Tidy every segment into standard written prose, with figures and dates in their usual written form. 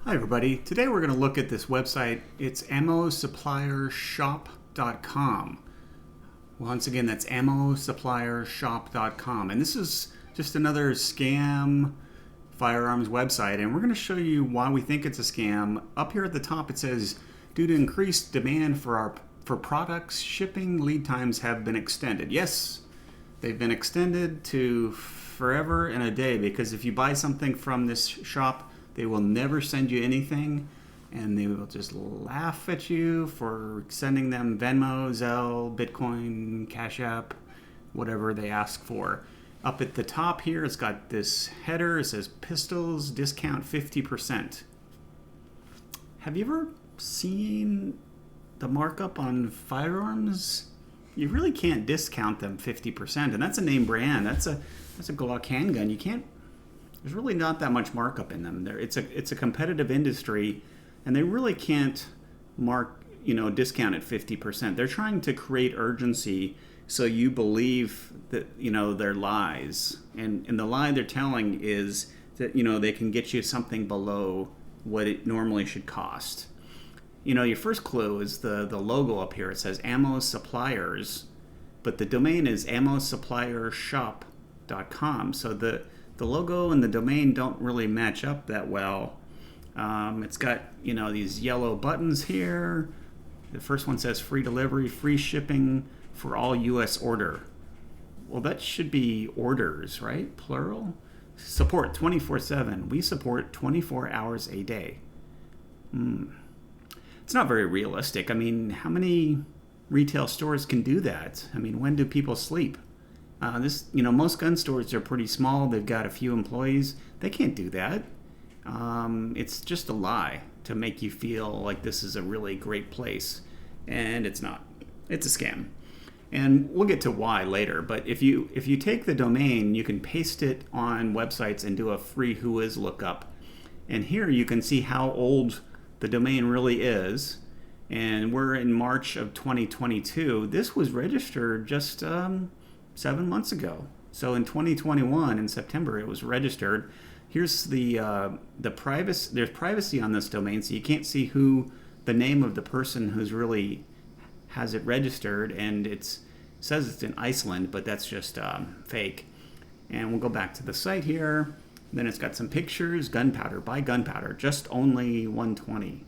Hi everybody. Today we're going to look at this website. It's AmmoSupplierShop.com. Once again, that's AmmoSupplierShop.com. And this is just another scam firearms website. And we're going to show you why we think it's a scam. Up here at the top it says, due to increased demand for products, shipping lead times have been extended. Yes, they've been extended to forever and a day, because if you buy something from this shop, they will never send you anything, and they will just laugh at you for sending them Venmo, Zelle, Bitcoin, Cash App, whatever they ask for. Up at the top here, it's got this header. It says pistols discount 50%. Have you ever seen the markup on firearms? You really can't discount them 50%, and that's a name brand. That's a Glock handgun. You can't. There's really not that much markup in them. It's a competitive industry, and they really can't discount at 50%. They're trying to create urgency so you believe that they're lies, and the lie they're telling is that they can get you something below what it normally should cost. Your first clue is the logo up here. It says Ammo Suppliers, but the domain is AmmoSupplierShop.com. So the logo and the domain don't really match up that well. It's got these yellow buttons here. The first one says free delivery, free shipping for all U.S. order. Well, that should be orders, right? Plural. Support 24/7. We support 24 hours a day. It's not very realistic. I mean, how many retail stores can do that? I mean, when do people sleep? Most gun stores are pretty small. They've got a few employees. They can't do that. It's just a lie to make you feel like this is a really great place, and it's not. It's a scam, and we'll get to why later. But if you take the domain, you can paste it on websites and do a free whois lookup, and here you can see how old the domain really is. And we're in March of 2022. This was registered just 7 months ago. So in 2021, in September, it was registered. Here's the privacy. There's privacy on this domain, so you can't see who the name of the person who's really has it registered, and it says it's in Iceland, but that's just fake. And we'll go back to the site here. Then it's got some pictures. Gunpowder. Buy gunpowder. Just only 120.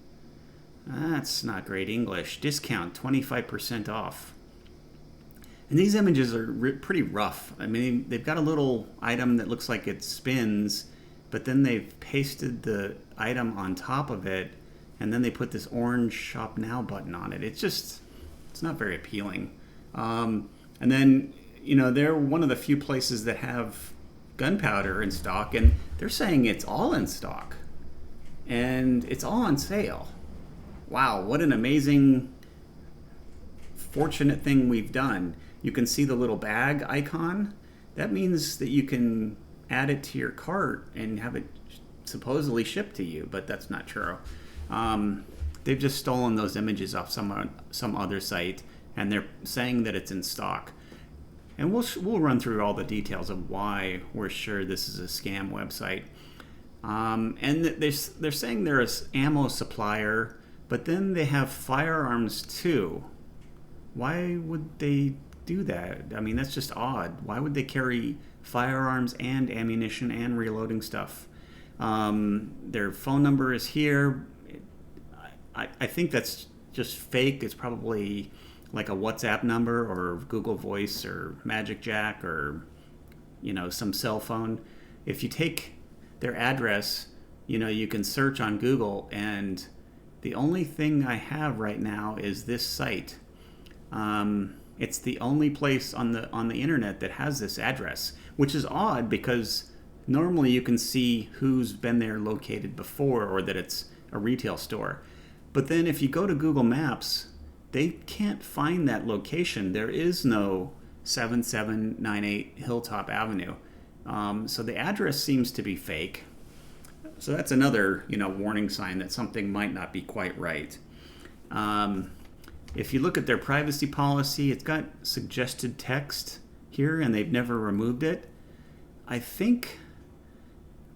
That's not great English. Discount 25% off. And these images are pretty rough. I mean, they've got a little item that looks like it spins, but then they've pasted the item on top of it, and then they put this orange Shop Now button on it. It's not very appealing. And then, they're one of the few places that have gunpowder in stock, and they're saying it's all in stock, and it's all on sale. Wow, what an amazing, fortunate thing we've done. You can see the little bag icon. That means that you can add it to your cart and have it supposedly shipped to you, but that's not true. They've just stolen those images off some other site, and they're saying that it's in stock. And we'll run through all the details of why we're sure this is a scam website. And they're saying they're an ammo supplier, but then they have firearms too. Why would they do that? I mean, that's just odd. Why would they carry firearms and ammunition and reloading stuff? Their phone number is here. I think that's just fake. It's probably like a WhatsApp number or Google Voice or Magic Jack or some cell phone. If you take their address, you can search on Google, and the only thing I have right now is this site. It's the only place on the internet that has this address, which is odd because normally you can see who's been there located before, or that it's a retail store. But then if you go to Google Maps, they can't find that location. There is no 7798 Hilltop Avenue. So the address seems to be fake. So that's another, warning sign that something might not be quite right. If you look at their privacy policy, it's got suggested text here, and they've never removed it. I think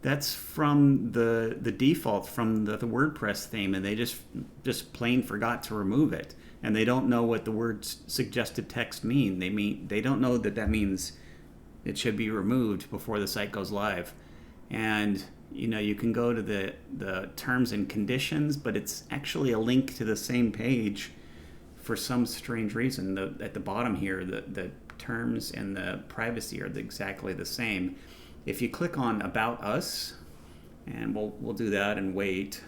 That's from the default from the WordPress theme, and they just plain forgot to remove it. And they don't know what the word suggested text mean. They don't know that means it should be removed before the site goes live. And you can go to the terms and conditions, but it's actually a link to the same page for some strange reason. At the bottom here, the terms and the privacy are exactly the same. If you click on About Us, and we'll do that and wait,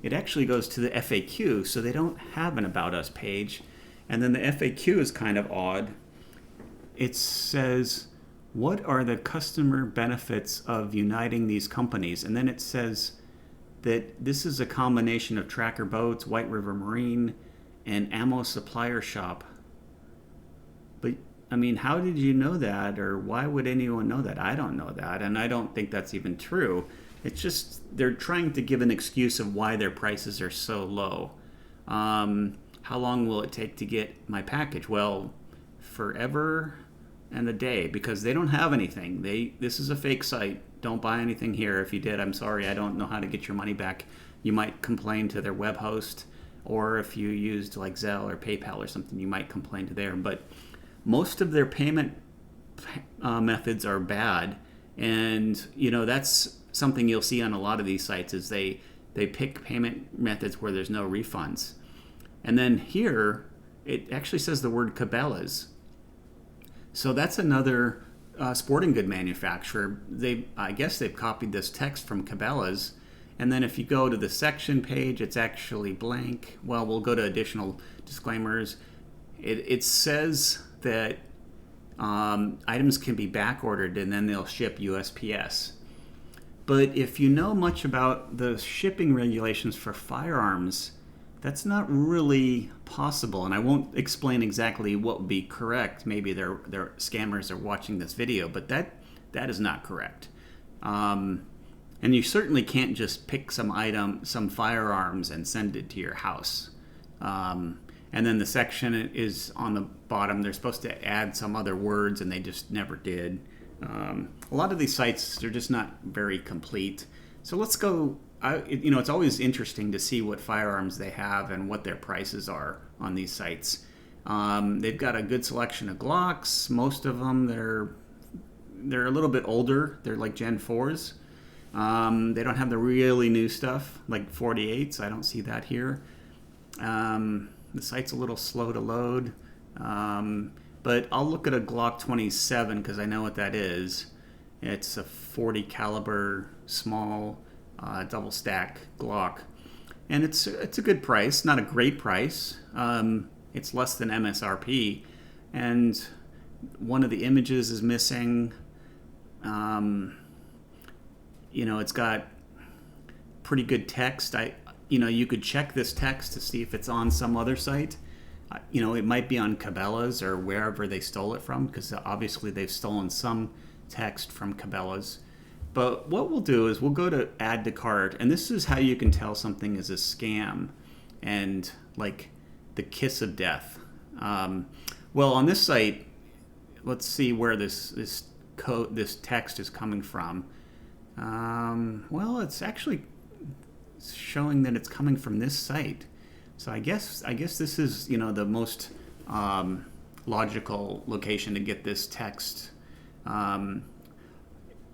it actually goes to the FAQ, so they don't have an About Us page. And then the FAQ is kind of odd. It says, what are the customer benefits of uniting these companies? And then it says that this is a combination of Tracker Boats, White River Marine, and AmmoSupplierShop. But I mean, how did you know that, or why would anyone know that? I don't know that, and I don't think that's even true. It's just they're trying to give an excuse of why their prices are so low. How long will it take to get my package? Well, forever and a day, because they don't have anything. This is a fake site. Don't buy anything here. If you did, I'm sorry, I don't know how to get your money back. You might complain to their web host, or if you used like Zelle or PayPal or something, you might complain to there. But most of their payment methods are bad, and that's something you'll see on a lot of these sites is they pick payment methods where there's no refunds. And then here it actually says the word Cabela's, so that's another sporting good manufacturer. I guess they've copied this text from Cabela's. And then if you go to the section page, it's actually blank. Well, we'll go to additional disclaimers. It says that items can be back ordered and then they'll ship USPS. But if you know much about the shipping regulations for firearms, that's not really possible. And I won't explain exactly what would be correct. Maybe their scammers are watching this video, but that is not correct. And you certainly can't just pick some firearms and send it to your house. And then the section is on the bottom. They're supposed to add some other words, and they just never did. A lot of these sites, they're just not very complete. So let's go. It's always interesting to see what firearms they have and what their prices are on these sites. They've got a good selection of Glocks. Most of them, they're a little bit older. They're like Gen 4s. They don't have the really new stuff like 48s. I don't see that here. The site's a little slow to load. But I'll look at a Glock 27 because I know what that is. It's a 40 caliber small double stack Glock, and it's a good price, not a great price. It's less than MSRP, and one of the images is missing. It's got pretty good text. You could check this text to see if it's on some other site. It might be on Cabela's or wherever they stole it from, because obviously they've stolen some text from Cabela's. But what we'll do is we'll go to add to cart, and this is how you can tell something is a scam and like the kiss of death. Well, on this site, let's see where this text is coming from. Well, it's actually showing that it's coming from this site. So I guess this is the most logical location to get this text.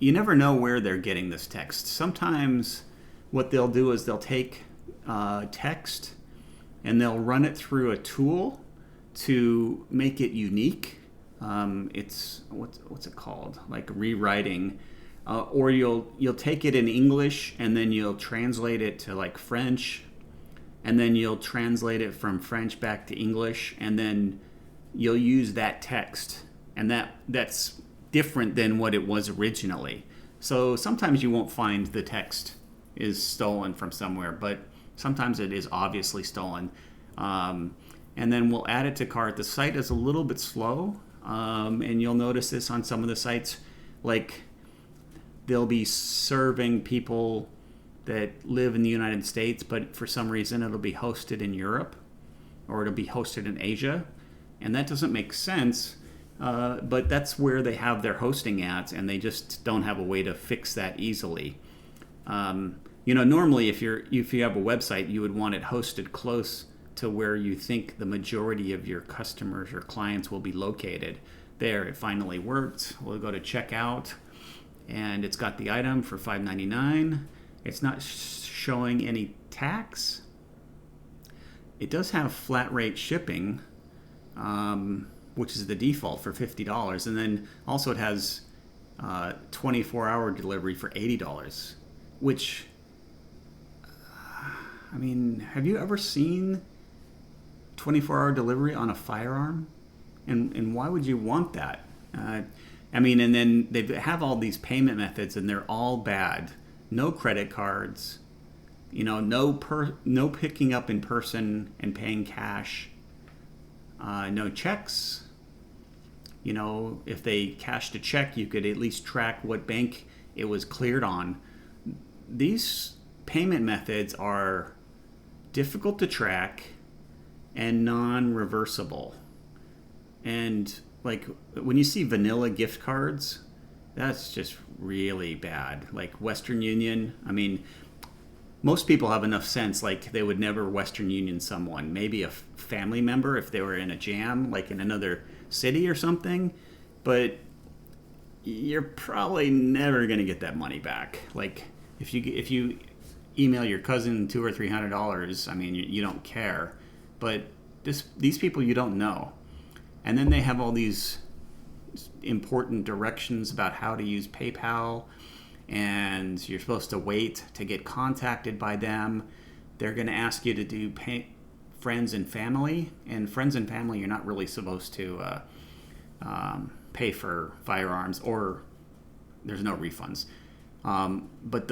You never know where they're getting this text. Sometimes what they'll do is they'll take text and they'll run it through a tool to make it unique. It's what's it called? Like rewriting. Or you'll take it in English and then you'll translate it to like French, and then you'll translate it from French back to English, and then you'll use that text, and that's different than what it was originally. So sometimes you won't find the text is stolen from somewhere, but sometimes it is obviously stolen. And then we'll add it to cart. The site is a little bit slow, and you'll notice this on some of the sites. Like, they'll be serving people that live in the United States, but for some reason it'll be hosted in Europe, or it'll be hosted in Asia, and that doesn't make sense. But that's where they have their hosting at, and they just don't have a way to fix that easily. Normally if you have a website, you would want it hosted close to where you think the majority of your customers or clients will be located. There, it finally worked. We'll go to checkout, and it's got the item for $5.99. It's not showing any tax. It does have flat rate shipping, which is the default for $50, and then also it has 24-hour delivery for $80, which, have you ever seen 24-hour delivery on a firearm? And why would you want that? And then they have all these payment methods, and they're all bad. No credit cards, no picking up in person and paying cash, no checks. If they cashed a check, you could at least track what bank it was cleared on. These payment methods are difficult to track and non-reversible. And like when you see vanilla gift cards, that's just really bad. Like Western Union, most people have enough sense, like they would never Western Union someone, maybe a family member if they were in a jam, like in another city or something, but you're probably never going to get that money back. Like if you email your cousin $200 or $300, you don't care, but these people you don't know. And then they have all these important directions about how to use PayPal, and you're supposed to wait to get contacted by them. They're going to ask you to do friends and family, and friends and family you're not really supposed to pay for firearms, or there's no refunds. But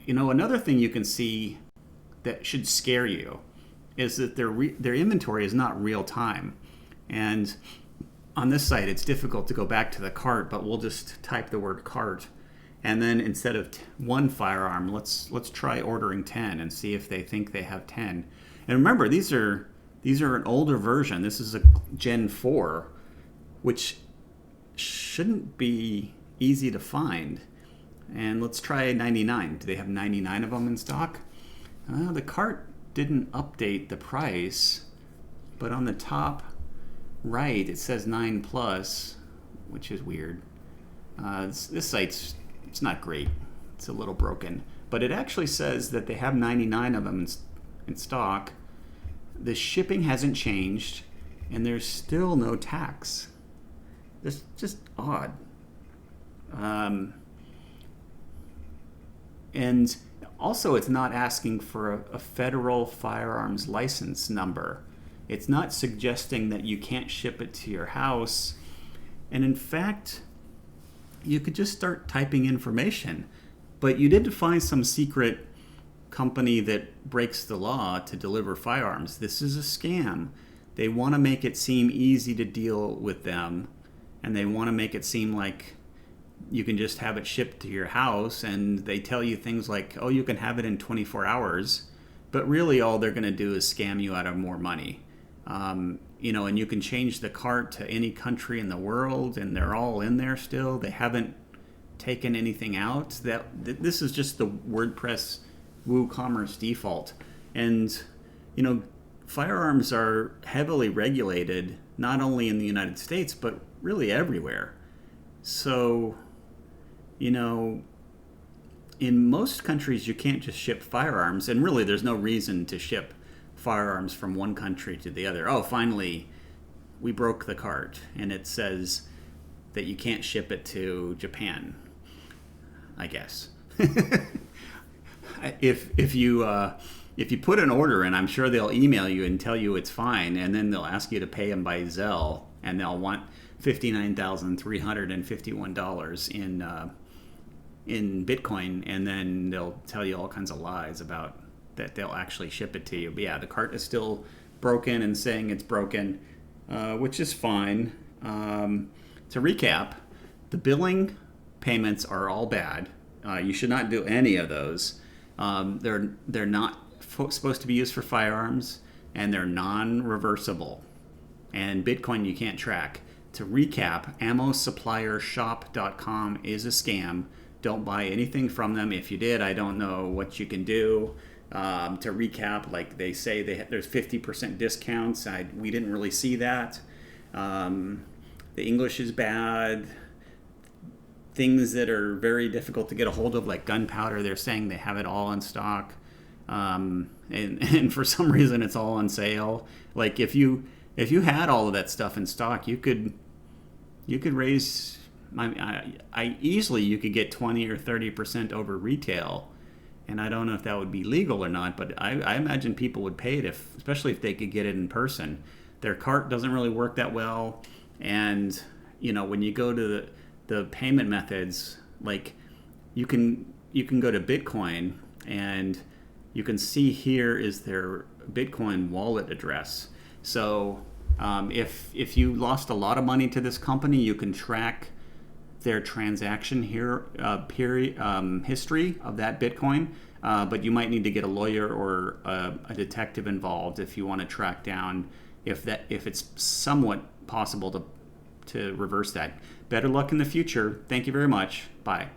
another thing you can see that should scare you is that their inventory is not real time. And on this site, it's difficult to go back to the cart, but we'll just type the word cart. And then instead of one firearm, let's try ordering 10 and see if they think they have 10. And remember, these are an older version. This is a Gen 4, which shouldn't be easy to find. And let's try 99. Do they have 99 of them in stock? The cart didn't update the price, but on the top right, it says 9+, which is weird. This site's it's not great. It's a little broken. But it actually says that they have 99 of them in stock. The shipping hasn't changed, and there's still no tax. That's just odd. And also, it's not asking for a federal firearms license number. It's not suggesting that you can't ship it to your house. And in fact, you could just start typing information. But you did find some secret company that breaks the law to deliver firearms. This is a scam. They want to make it seem easy to deal with them, and they want to make it seem like you can just have it shipped to your house, and they tell you things like, oh, you can have it in 24 hours. But really all they're going to do is scam you out of more money. And you can change the cart to any country in the world, and they're all in there still. They haven't taken anything out. This is just the WordPress WooCommerce default. And, firearms are heavily regulated, not only in the United States, but really everywhere. So, in most countries, you can't just ship firearms, and really there's no reason to ship firearms from one country to the other. Oh, finally, we broke the cart, and it says that you can't ship it to Japan, I guess. If you put an order in, I'm sure they'll email you and tell you it's fine, and then they'll ask you to pay them by Zelle, and they'll want $59,351 in Bitcoin, and then they'll tell you all kinds of lies about that they'll actually ship it to you. But yeah, the cart is still broken and saying it's broken, which is fine. To recap, the billing payments are all bad. You should not do any of those. They're not supposed to be used for firearms, and they're non-reversible. And Bitcoin you can't track. To recap, AmmoSupplierShop.com is a scam. don't buy anything from them. If you did, I don't know what you can do. To recap, like they say there's 50% discounts. We didn't really see that. The English is bad. Things that are very difficult to get a hold of, like gunpowder, they're saying they have it all in stock. And for some reason it's all on sale. Like if you had all of that stuff in stock, you could raise, I easily you could get 20 or 30% over retail. And I don't know if that would be legal or not, but I imagine people would pay it, especially if they could get it in person. Their cart doesn't really work that well. And, when you go to the payment methods, like you can go to Bitcoin and you can see here is their Bitcoin wallet address. So if you lost a lot of money to this company, you can track their transaction history of that Bitcoin, but you might need to get a lawyer or a detective involved if you want to track down if it's somewhat possible to reverse that. Better luck in the future. Thank you very much. Bye.